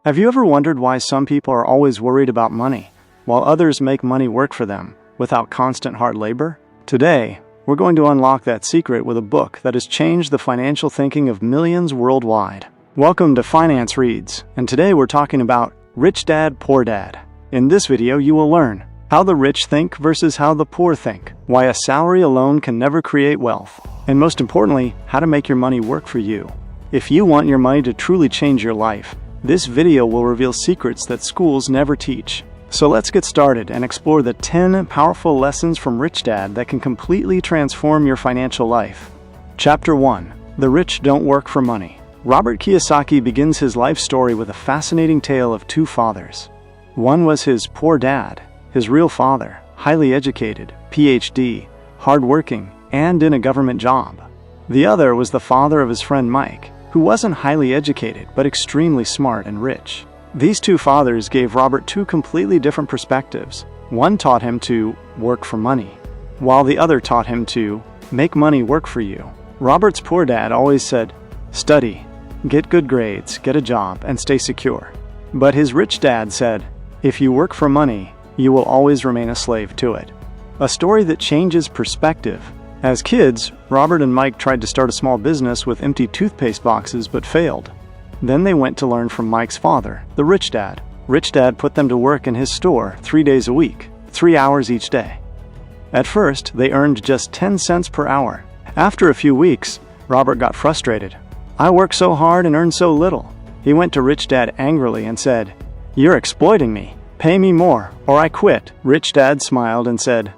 Have you ever wondered why some people are always worried about money, while others make money work for them without constant hard labor? Today, we're going to unlock that secret with a book that has changed the financial thinking of millions worldwide. Welcome to Finance Reads, and today we're talking about Rich Dad, Poor Dad. In this video, you will learn how the rich think versus how the poor think, why a salary alone can never create wealth, and most importantly, how to make your money work for you. If you want your money to truly change your life, this video will reveal secrets that schools never teach. So let's get started and explore the 10 powerful lessons from Rich Dad that can completely transform your financial life. Chapter 1. The Rich Don't Work for Money. Robert Kiyosaki begins his life story with a fascinating tale of two fathers. One was his poor dad, his real father, highly educated, PhD, hardworking, and in a government job. The other was the father of his friend Mike, who wasn't highly educated but extremely smart and rich. These two fathers gave Robert two completely different perspectives. One taught him to work for money, while the other taught him to make money work for you. Robert's poor dad always said, "Study, get good grades, get a job, and stay secure." But his rich dad said, "If you work for money, you will always remain a slave to it." A story that changes perspective. As kids, Robert and Mike tried to start a small business with empty toothpaste boxes but failed. Then they went to learn from Mike's father, the rich dad. Rich Dad put them to work in his store 3 days a week, 3 hours each day. At first, they earned just 10 cents per hour. After a few weeks, Robert got frustrated. "I work so hard and earn so little." He went to Rich Dad angrily and said, "You're exploiting me. Pay me more, or I quit." Rich Dad smiled and said,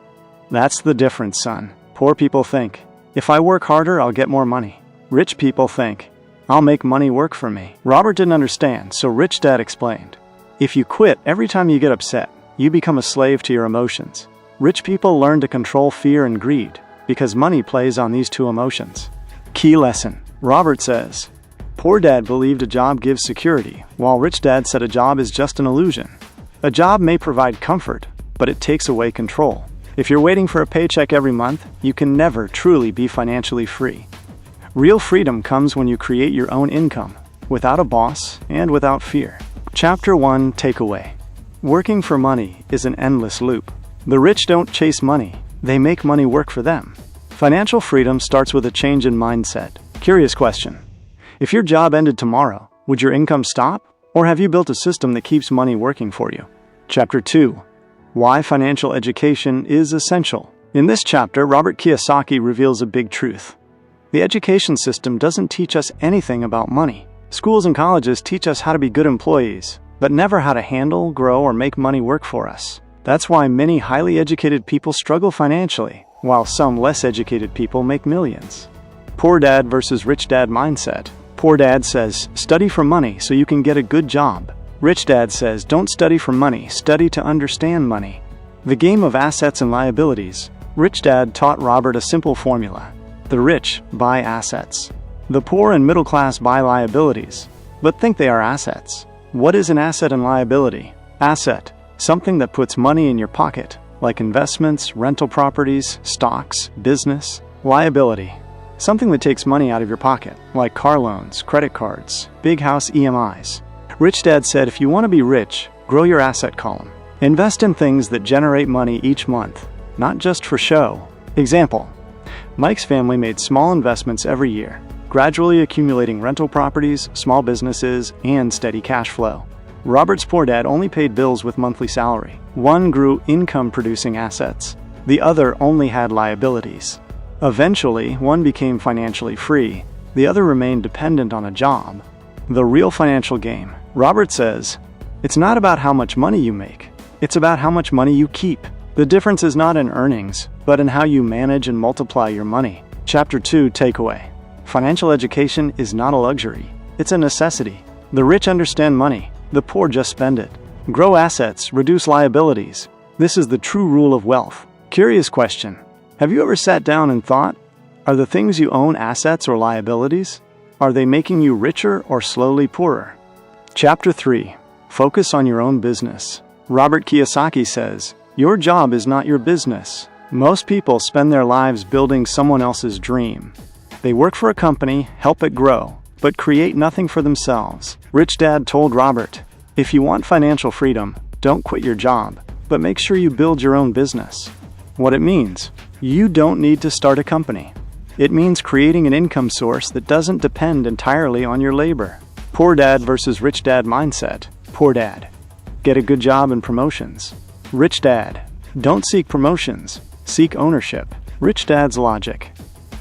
"That's the difference, son. Poor people think, if I work harder, I'll get more money. Rich people think, I'll make money work for me." Robert didn't understand, so Rich Dad explained, "If you quit every time you get upset, you become a slave to your emotions. Rich people learn to control fear and greed because money plays on these two emotions." Key lesson. Robert says, poor dad believed a job gives security, while rich dad said a job is just an illusion. A job may provide comfort, but it takes away control. If you're waiting for a paycheck every month, you can never truly be financially free. Real freedom comes when you create your own income, without a boss and without fear. Chapter 1 Takeaway. Working for money is an endless loop. The rich don't chase money, they make money work for them. Financial freedom starts with a change in mindset. Curious question. If your job ended tomorrow, would your income stop? Or have you built a system that keeps money working for you? Chapter 2. Why financial education is essential. In this chapter, Robert Kiyosaki reveals a big truth. The education system doesn't teach us anything about money. Schools and colleges teach us how to be good employees, but never how to handle, grow, or make money work for us. That's why many highly educated people struggle financially, while some less educated people make millions. Poor dad versus rich dad mindset. Poor dad says, study for money so you can get a good job. Rich dad says, don't study for money, study to understand money. The game of assets and liabilities. Rich dad taught Robert a simple formula. The rich buy assets. The poor and middle class buy liabilities, but think they are assets. What is an asset and liability? Asset, something that puts money in your pocket, like investments, rental properties, stocks, business. Liability, something that takes money out of your pocket, like car loans, credit cards, big house EMIs. Rich Dad said if you want to be rich, grow your asset column. Invest in things that generate money each month, not just for show. Example, Mike's family made small investments every year, gradually accumulating rental properties, small businesses, and steady cash flow. Robert's poor dad only paid bills with monthly salary. One grew income-producing assets. The other only had liabilities. Eventually, one became financially free. The other remained dependent on a job. The real financial game. Robert says, it's not about how much money you make. It's about how much money you keep. The difference is not in earnings, but in how you manage and multiply your money. Chapter 2 Takeaway. Financial education is not a luxury. It's a necessity. The rich understand money. The poor just spend it. Grow assets, reduce liabilities. This is the true rule of wealth. Curious question. Have you ever sat down and thought, are the things you own assets or liabilities? Are they making you richer or slowly poorer? Chapter 3. Focus on your own business. Robert Kiyosaki says, your job is not your business. Most people spend their lives building someone else's dream. They work for a company, help it grow, but create nothing for themselves. Rich Dad told Robert, If you want financial freedom, don't quit your job, but make sure you build your own business. What it means: you don't need to start a company. It means creating an income source that doesn't depend entirely on your labor. Poor dad versus rich dad mindset. Poor dad: get a good job and promotions. Rich dad: don't seek promotions, seek ownership. Rich dad's logic: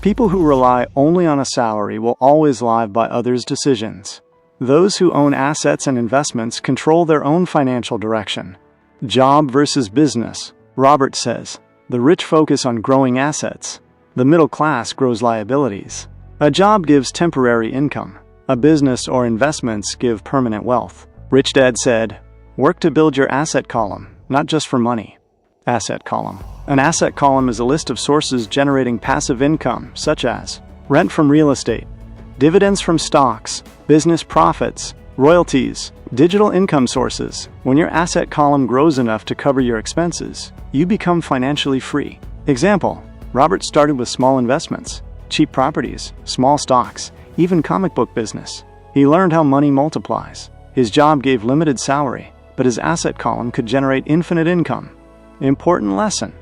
people who rely only on a salary will always live by others' decisions. Those who own assets and investments control their own financial direction. Job versus business. Robert says, the rich focus on growing assets. The middle class grows liabilities. A job gives temporary income. A business or investments give permanent wealth. Rich dad said, work to build your asset column, not just for money. Asset column. An asset column is a list of sources generating passive income, such as rent from real estate, dividends from stocks, business profits, royalties, digital income sources. When your asset column grows enough to cover your expenses, you become financially free. Example: Robert started with small investments, cheap properties, small stocks, even comic book business. He learned how money multiplies. His job gave limited salary, but his asset column could generate infinite income. Important lesson: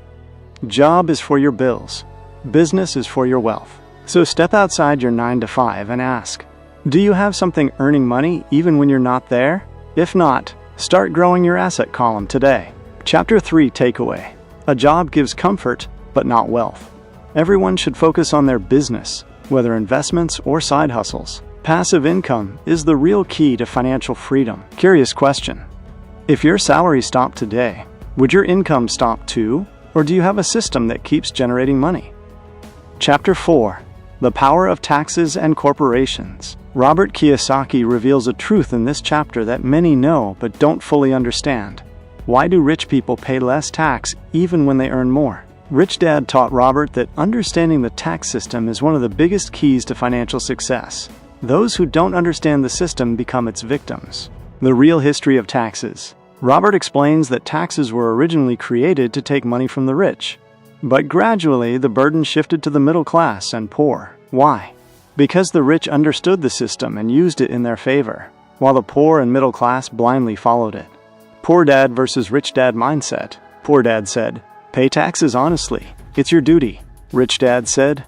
job is for your bills. Business is for your wealth. So step outside your 9 to 5 and ask, do you have something earning money even when you're not there? If not, start growing your asset column today. Chapter 3 Takeaway. A job gives comfort, but not wealth. Everyone should focus on their business, whether investments or side hustles. Passive income is the real key to financial freedom. Curious question: if your salary stopped today, would your income stop too? Or do you have a system that keeps generating money? Chapter 4. The Power of Taxes and Corporations. Robert Kiyosaki reveals a truth in this chapter that many know but don't fully understand. Why do rich people pay less tax even when they earn more? Rich Dad taught Robert that understanding the tax system is one of the biggest keys to financial success. Those who don't understand the system become its victims. The real history of taxes. Robert explains that taxes were originally created to take money from the rich. But gradually, the burden shifted to the middle class and poor. Why? Because the rich understood the system and used it in their favor, while the poor and middle class blindly followed it. Poor dad versus rich dad mindset. Poor dad said, pay taxes honestly. It's your duty. Rich dad said,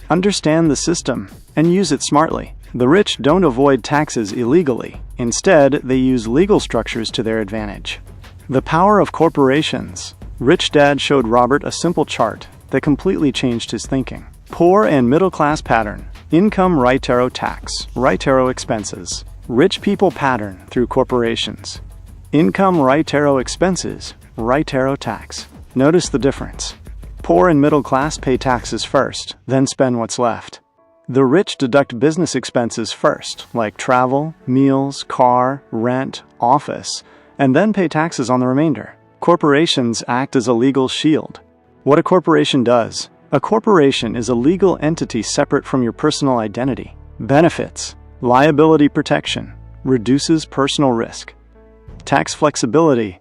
understand the system and use it smartly. The rich don't avoid taxes illegally. Instead, they use legal structures to their advantage. The power of corporations. Rich Dad showed Robert a simple chart that completely changed his thinking. Poor and middle class pattern. Income right arrow tax, right arrow expenses. Rich people pattern through corporations. Income right arrow expenses, right arrow tax. Notice the difference. Poor and middle class pay taxes first, then spend what's left. The rich deduct business expenses first, like travel, meals, car, rent, office, and then pay taxes on the remainder. Corporations act as a legal shield. What a corporation does: a corporation is a legal entity separate from your personal identity. Benefits: liability protection, reduces personal risk. Tax flexibility,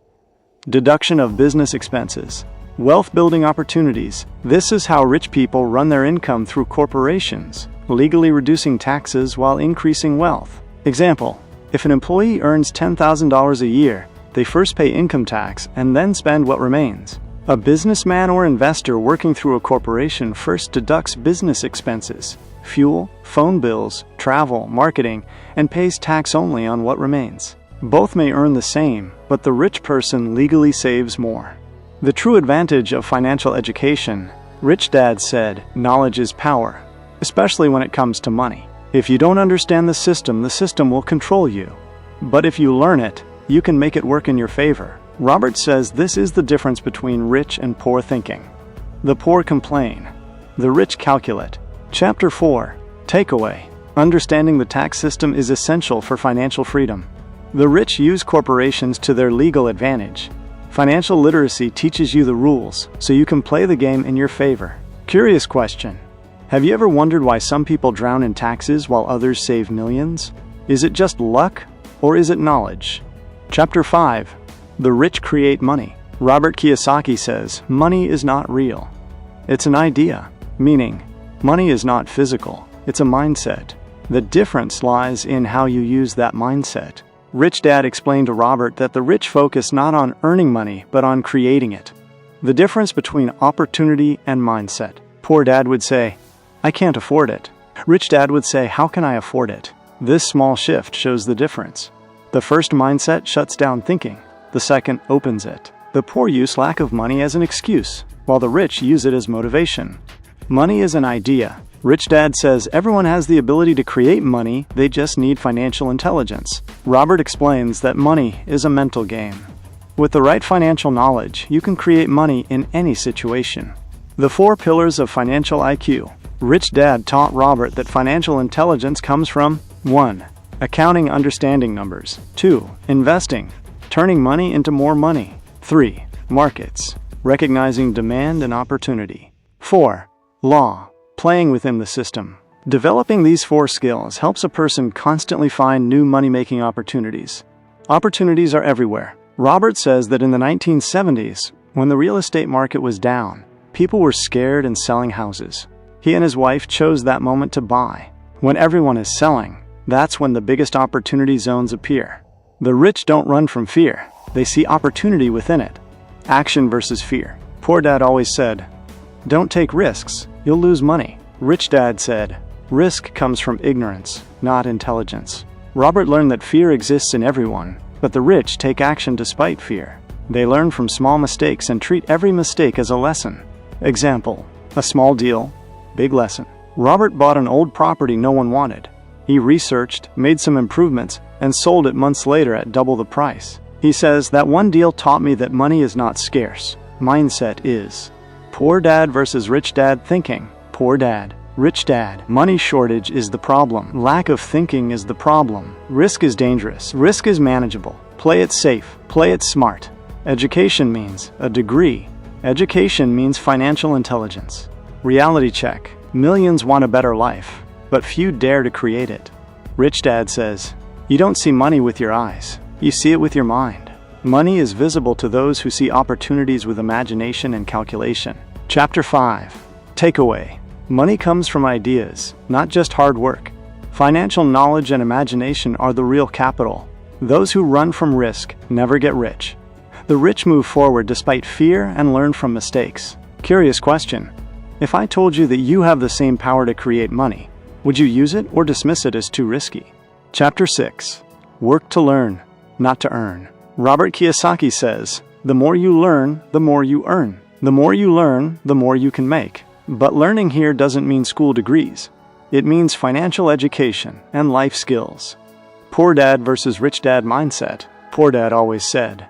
deduction of business expenses. Wealth building opportunities. This is how rich people run their income through corporations, legally reducing taxes while increasing wealth. Example: if an employee earns $10,000 a year, they first pay income tax and then spend what remains. A businessman or investor working through a corporation first deducts business expenses, fuel, phone bills, travel, marketing, and pays tax only on what remains. Both may earn the same, but the rich person legally saves more. The true advantage of financial education. Rich Dad said, knowledge is power, especially when it comes to money. If you don't understand the system will control you. But if you learn it, you can make it work in your favor. Robert says this is the difference between rich and poor thinking. The poor complain. The rich calculate. Chapter 4. Takeaway. Understanding the tax system is essential for financial freedom. The rich use corporations to their legal advantage. Financial literacy teaches you the rules, so you can play the game in your favor. Curious question: have you ever wondered why some people drown in taxes while others save millions? Is it just luck, or is it knowledge? Chapter 5. The rich create money. Robert Kiyosaki says, money is not real. It's an idea, meaning, money is not physical, it's a mindset. The difference lies in how you use that mindset. Rich Dad explained to Robert that the rich focus not on earning money, but on creating it. The difference between opportunity and mindset. Poor Dad would say, "I can't afford it." Rich Dad would say, "How can I afford it?" This small shift shows the difference. The first mindset shuts down thinking. The second opens it. The poor use lack of money as an excuse, while the rich use it as motivation. Money is an idea. Rich Dad says everyone has the ability to create money, they just need financial intelligence. Robert explains that money is a mental game. With the right financial knowledge, you can create money in any situation. The 4 pillars of financial IQ. Rich Dad taught Robert that financial intelligence comes from 1. Accounting, understanding numbers. 2. Investing, turning money into more money. 3. Markets, recognizing demand and opportunity. 4. Law, playing within the system. Developing these 4 skills helps a person constantly find new money-making opportunities. Opportunities are everywhere. Robert says that in the 1970s, when the real estate market was down, people were scared and selling houses. He and his wife chose that moment to buy. When everyone is selling, that's when the biggest opportunity zones appear. The rich don't run from fear. They see opportunity within it. Action versus fear. Poor Dad always said, "Don't take risks, you'll lose money." Rich Dad said, "Risk comes from ignorance, not intelligence." Robert learned that fear exists in everyone, but the rich take action despite fear. They learn from small mistakes and treat every mistake as a lesson. Example, a small deal, big lesson. Robert bought an old property no one wanted. He researched, made some improvements, and sold it months later at double the price. He says that one deal taught me that money is not scarce. Mindset is. Poor Dad versus Rich Dad thinking. Poor Dad. Rich Dad. Money shortage is the problem. Lack of thinking is the problem. Risk is dangerous. Risk is manageable. Play it safe. Play it smart. Education means a degree. Education means financial intelligence. Reality check. Millions want a better life, but few dare to create it. Rich Dad says, "You don't see money with your eyes. You see it with your mind." Money is visible to those who see opportunities with imagination and calculation. Chapter 5. Takeaway. Money comes from ideas, not just hard work. Financial knowledge and imagination are the real capital. Those who run from risk never get rich. The rich move forward despite fear and learn from mistakes. Curious question. If I told you that you have the same power to create money, would you use it or dismiss it as too risky? Chapter 6. Work to learn, not to earn. Robert Kiyosaki says, "The more you learn, the more you earn. The more you learn, the more you can make." But learning here doesn't mean school degrees. It means financial education and life skills. Poor Dad versus Rich Dad mindset. Poor Dad always said,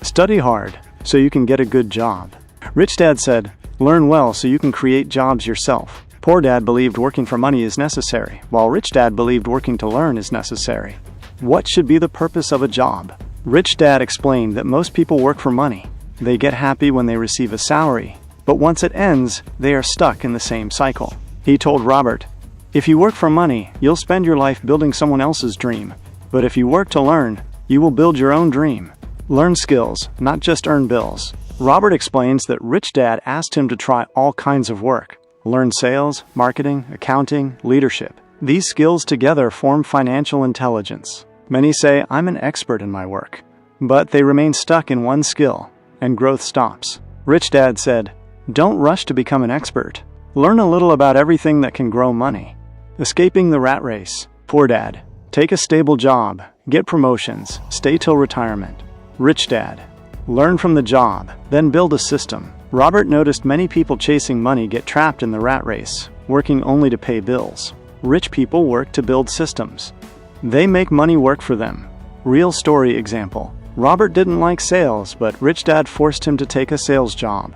"Study hard so you can get a good job." Rich Dad said, "Learn well so you can create jobs yourself." Poor Dad believed working for money is necessary, while Rich Dad believed working to learn is necessary. What should be the purpose of a job? Rich Dad explained that most people work for money. They get happy when they receive a salary, but once it ends, they are stuck in the same cycle. He told Robert, "If you work for money, you'll spend your life building someone else's dream. But if you work to learn, you will build your own dream. Learn skills, not just earn bills." Robert explains that Rich Dad asked him to try all kinds of work. Learn sales, marketing, accounting, leadership. These skills together form financial intelligence. Many say, "I'm an expert in my work," but they remain stuck in one skill, and growth stops. Rich Dad said, "Don't rush to become an expert. Learn a little about everything that can grow money." Escaping the rat race. Poor Dad. Take a stable job, get promotions, stay till retirement. Rich Dad. Learn from the job, then build a system. Robert noticed many people chasing money get trapped in the rat race, working only to pay bills. Rich people work to build systems. They make money work for them. Real story example. Robert didn't like sales, but Rich Dad forced him to take a sales job.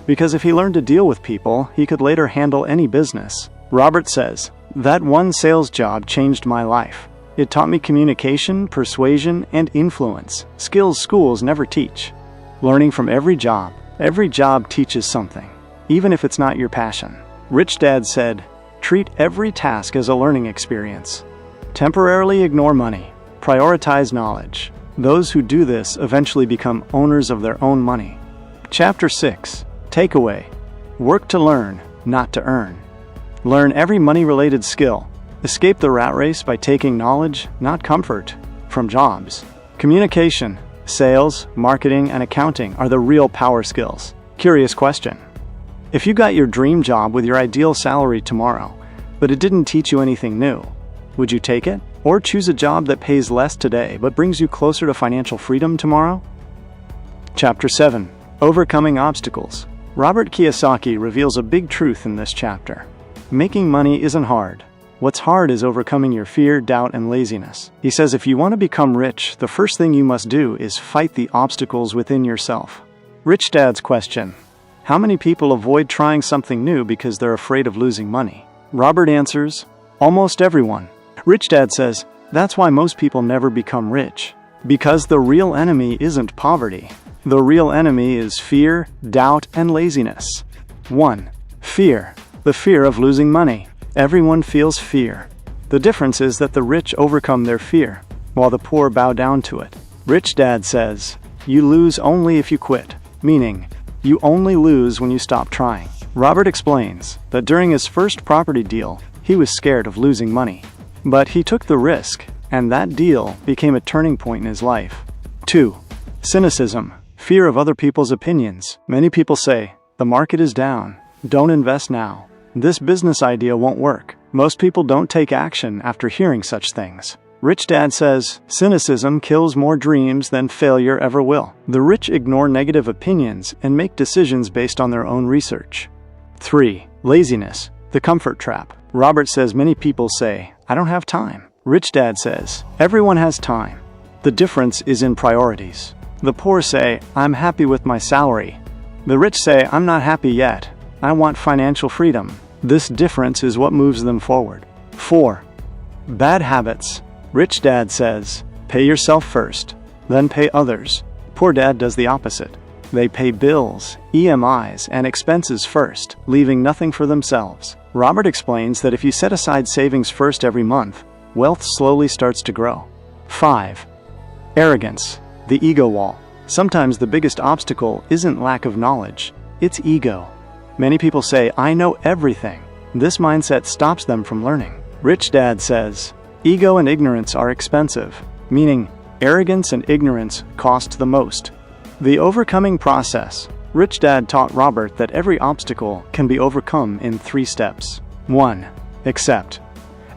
Because if he learned to deal with people, he could later handle any business. Robert says, "That one sales job changed my life. It taught me communication, persuasion, and influence, skills schools never teach." Learning from every job teaches something, even if it's not your passion. Rich Dad said, "Treat every task as a learning experience. Temporarily ignore money. Prioritize knowledge." Those who do this eventually become owners of their own money. Chapter 6. Takeaway. Work to learn, not to earn. Learn every money-related skill. Escape the rat race by taking knowledge, not comfort. from jobs. Communication, sales, marketing, and accounting are the real power skills. Curious question. If you got your dream job with your ideal salary tomorrow, but it didn't teach you anything new, would you take it? Or choose a job that pays less today but brings you closer to financial freedom tomorrow? Chapter 7. Overcoming Obstacles. Robert Kiyosaki reveals a big truth in this chapter. Making money isn't hard. What's hard is overcoming your fear, doubt, and laziness. He says if you want to become rich, the first thing you must do is fight the obstacles within yourself. Rich Dad's question. How many people avoid trying something new because they're afraid of losing money? Robert answers, almost everyone. Rich Dad says, that's why most people never become rich. Because the real enemy isn't poverty. The real enemy is fear, doubt, and laziness. 1. Fear. The fear of losing money. Everyone feels fear. The difference is that the rich overcome their fear, while the poor bow down to it. Rich Dad says, you lose only if you quit, meaning, you only lose when you stop trying. Robert explains that during his first property deal, he was scared of losing money. But he took the risk, and that deal became a turning point in his life. 2. Cynicism. Fear of other people's opinions. Many people say, the market is down. Don't invest now. This business idea won't work. Most people don't take action after hearing such things. Rich Dad says, cynicism kills more dreams than failure ever will. The rich ignore negative opinions and make decisions based on their own research. 3. Laziness. The comfort trap. Robert says many people say, I don't have time. Rich Dad says, everyone has time. The difference is in priorities. The poor say, I'm happy with my salary. The rich say, I'm not happy yet. I want financial freedom. This difference is what moves them forward. 4. Bad habits. Rich Dad says, pay yourself first, then pay others. Poor Dad does the opposite. They pay bills, EMIs, and expenses first, leaving nothing for themselves. Robert explains that if you set aside savings first every month, wealth slowly starts to grow. 5. Arrogance. The ego wall. Sometimes the biggest obstacle isn't lack of knowledge, it's ego. Many people say, I know everything. This mindset stops them from learning. Rich Dad says, ego and ignorance are expensive, meaning arrogance and ignorance cost the most. The overcoming process. Rich Dad taught Robert that every obstacle can be overcome in 3 steps. 1. Accept.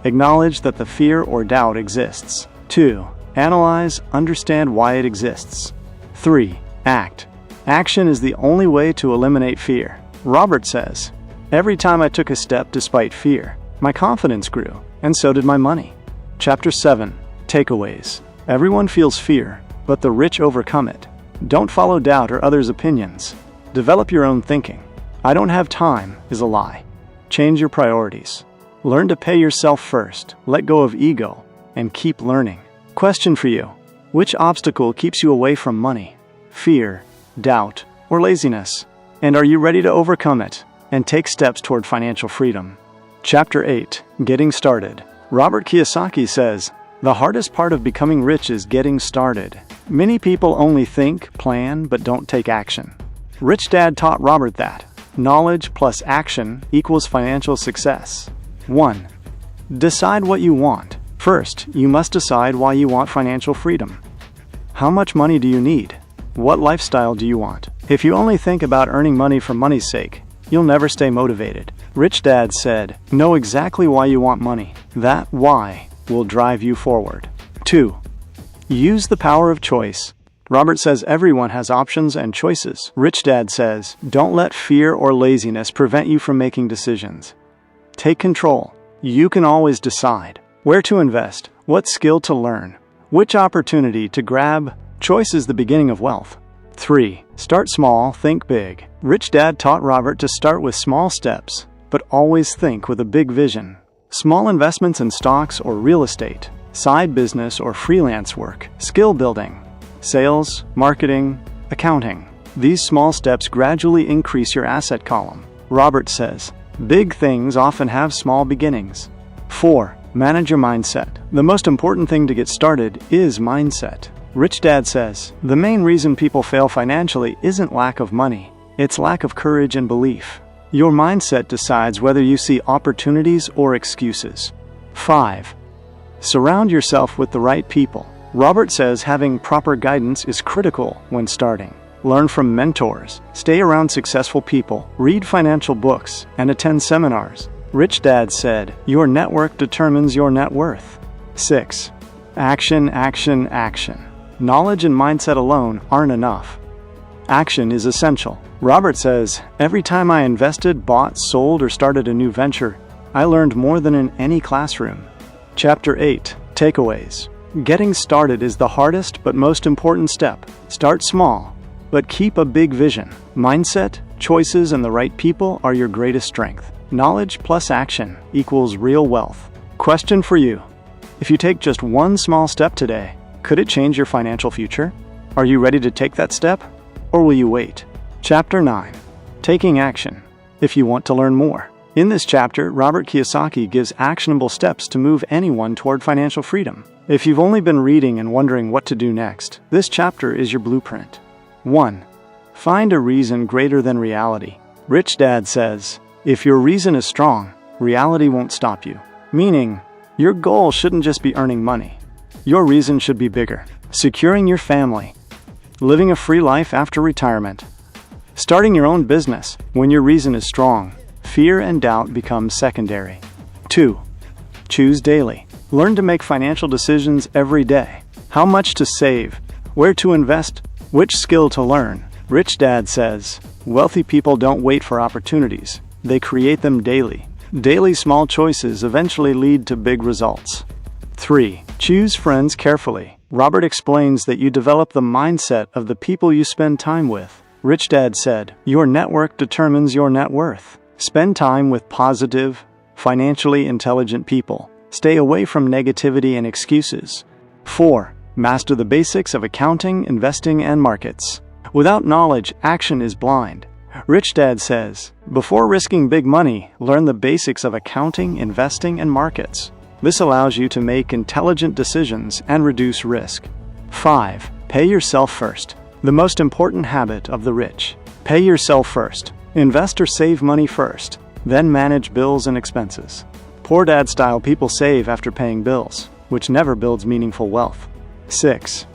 Acknowledge that the fear or doubt exists. 2. Analyze, understand why it exists. 3. Act. Action is the only way to eliminate fear. Robert says, every time I took a step despite fear, my confidence grew, and so did my money. Chapter 7. Takeaways. Everyone feels fear, but the rich overcome it. Don't follow doubt or others' opinions. Develop your own thinking. I don't have time is a lie. Change your priorities. Learn to pay yourself first, let go of ego, and keep learning. Question for you. Which obstacle keeps you away from money? Fear, doubt, or laziness? And are you ready to overcome it and take steps toward financial freedom? Chapter 8. Getting Started. Robert Kiyosaki says, the hardest part of becoming rich is getting started. Many people only think, plan, but don't take action. Rich Dad taught Robert that knowledge plus action equals financial success. 1. Decide what you want. First, you must decide why you want financial freedom. How much money do you need? What lifestyle do you want? If you only think about earning money for money's sake, you'll never stay motivated. Rich Dad said, know exactly why you want money. That why will drive you forward. 2. Use the power of choice. Robert says everyone has options and choices. Rich Dad says, don't let fear or laziness prevent you from making decisions. Take control. You can always decide where to invest, what skill to learn, which opportunity to grab. Choice is the beginning of wealth. 3. Start small, think big. Rich Dad taught Robert to start with small steps, but always think with a big vision. Small investments in stocks or real estate, side business or freelance work, skill building, sales, marketing, accounting. These small steps gradually increase your asset column. Robert says, big things often have small beginnings. 4. Manage your mindset. The most important thing to get started is mindset. Rich Dad says, the main reason people fail financially isn't lack of money, it's lack of courage and belief. Your mindset decides whether you see opportunities or excuses. 5. Surround yourself with the right people. Robert says having proper guidance is critical when starting. Learn from mentors, stay around successful people, read financial books, and attend seminars. Rich Dad said, your network determines your net worth. 6. Action, action, action. Knowledge and mindset alone aren't enough. Action is essential. Robert says, every time I invested, bought, sold, or started a new venture, I learned more than in any classroom. Chapter 8. Takeaways. Getting started is the hardest but most important step. Start small, but keep a big vision. Mindset, choices, and the right people are your greatest strength. Knowledge plus action equals real wealth. Question for you. If you take just one small step today, could it change your financial future? Are you ready to take that step? Or will you wait? Chapter 9. Taking action. If you want to learn more. In this chapter, Robert Kiyosaki gives actionable steps to move anyone toward financial freedom. If you've only been reading and wondering what to do next, this chapter is your blueprint. 1. Find a reason greater than reality. Rich Dad says, if your reason is strong, reality won't stop you. Meaning, your goal shouldn't just be earning money. Your reason should be bigger. Securing your family. Living a free life after retirement. Starting your own business. When your reason is strong, fear and doubt become secondary. 2. Choose daily. Learn to make financial decisions every day. How much to save, where to invest, which skill to learn. Rich Dad says, wealthy people don't wait for opportunities. They create them daily. Daily small choices eventually lead to big results. 3. Choose friends carefully. Robert explains that you develop the mindset of the people you spend time with. Rich Dad said, your network determines your net worth. Spend time with positive, financially intelligent people. Stay away from negativity and excuses. 4. Master the basics of accounting, investing, and markets. Without knowledge, action is blind. Rich Dad says, before risking big money, learn the basics of accounting, investing, and markets. This allows you to make intelligent decisions and reduce risk. 5. Pay yourself first. The most important habit of the rich. Pay yourself first. Invest or save money first, then manage bills and expenses. Poor dad style people save after paying bills, which never builds meaningful wealth. 6.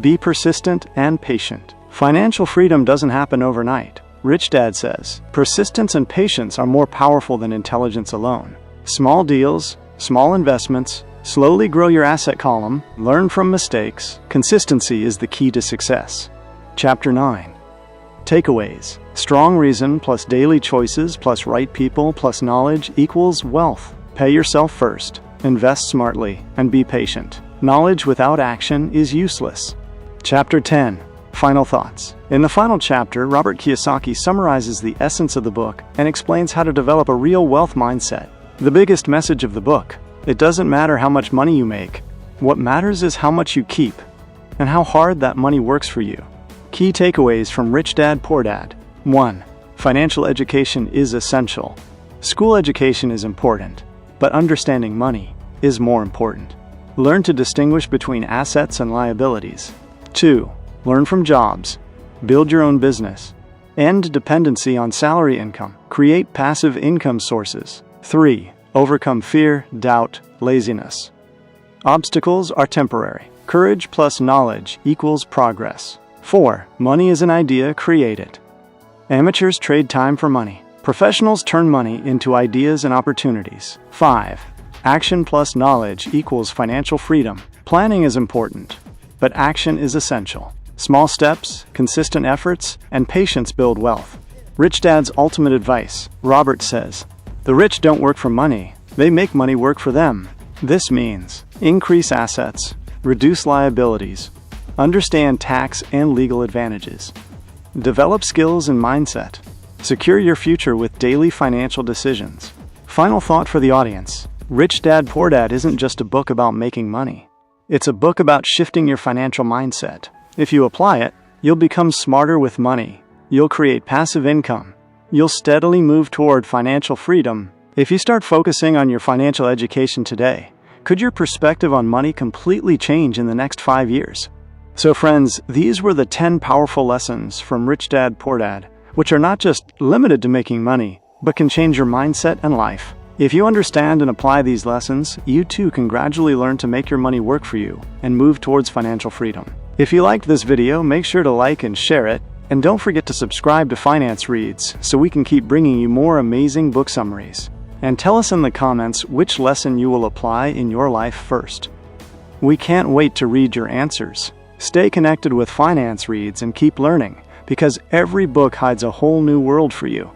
Be persistent and patient. Financial freedom doesn't happen overnight. Rich Dad says, persistence and patience are more powerful than intelligence alone. Small deals, small investments, slowly grow your asset column, learn from mistakes. Consistency is the key to success. Chapter 9. Takeaways. Strong reason plus daily choices plus right people plus knowledge equals wealth. Pay yourself first, invest smartly, and be patient. Knowledge without action is useless. Chapter 10. Final thoughts. In the final chapter, Robert Kiyosaki summarizes the essence of the book and explains how to develop a real wealth mindset. The biggest message of the book: it doesn't matter how much money you make. What matters is how much you keep and how hard that money works for you. Key takeaways from Rich Dad, Poor Dad. 1. Financial education is essential. School education is important, but understanding money is more important. Learn to distinguish between assets and liabilities. 2. Learn from jobs. Build your own business. End dependency on salary income. Create passive income sources. 3. Overcome fear, doubt, laziness. Obstacles are temporary. Courage plus knowledge equals progress. 4. Money is an idea, create it. Amateurs trade time for money. Professionals turn money into ideas and opportunities. 5. Action plus knowledge equals financial freedom. Planning is important, but action is essential. Small steps, consistent efforts, and patience build wealth. Rich Dad's ultimate advice. Robert says, the rich don't work for money, they make money work for them. This means increase assets, reduce liabilities, understand tax and legal advantages, develop skills and mindset, secure your future with daily financial decisions. Final thought for the audience. Rich Dad, Poor Dad isn't just a book about making money. It's a book about shifting your financial mindset. If you apply it, you'll become smarter with money. You'll create passive income. You'll steadily move toward financial freedom. If you start focusing on your financial education today, could your perspective on money completely change in the next 5 years? So friends, these were the 10 powerful lessons from Rich Dad, Poor Dad, which are not just limited to making money, but can change your mindset and life. If you understand and apply these lessons, you too can gradually learn to make your money work for you and move towards financial freedom. If you liked this video, make sure to like and share it, and don't forget to subscribe to Finance Reads so we can keep bringing you more amazing book summaries. And tell us in the comments which lesson you will apply in your life first. We can't wait to read your answers. Stay connected with Finance Reads and keep learning, because every book hides a whole new world for you.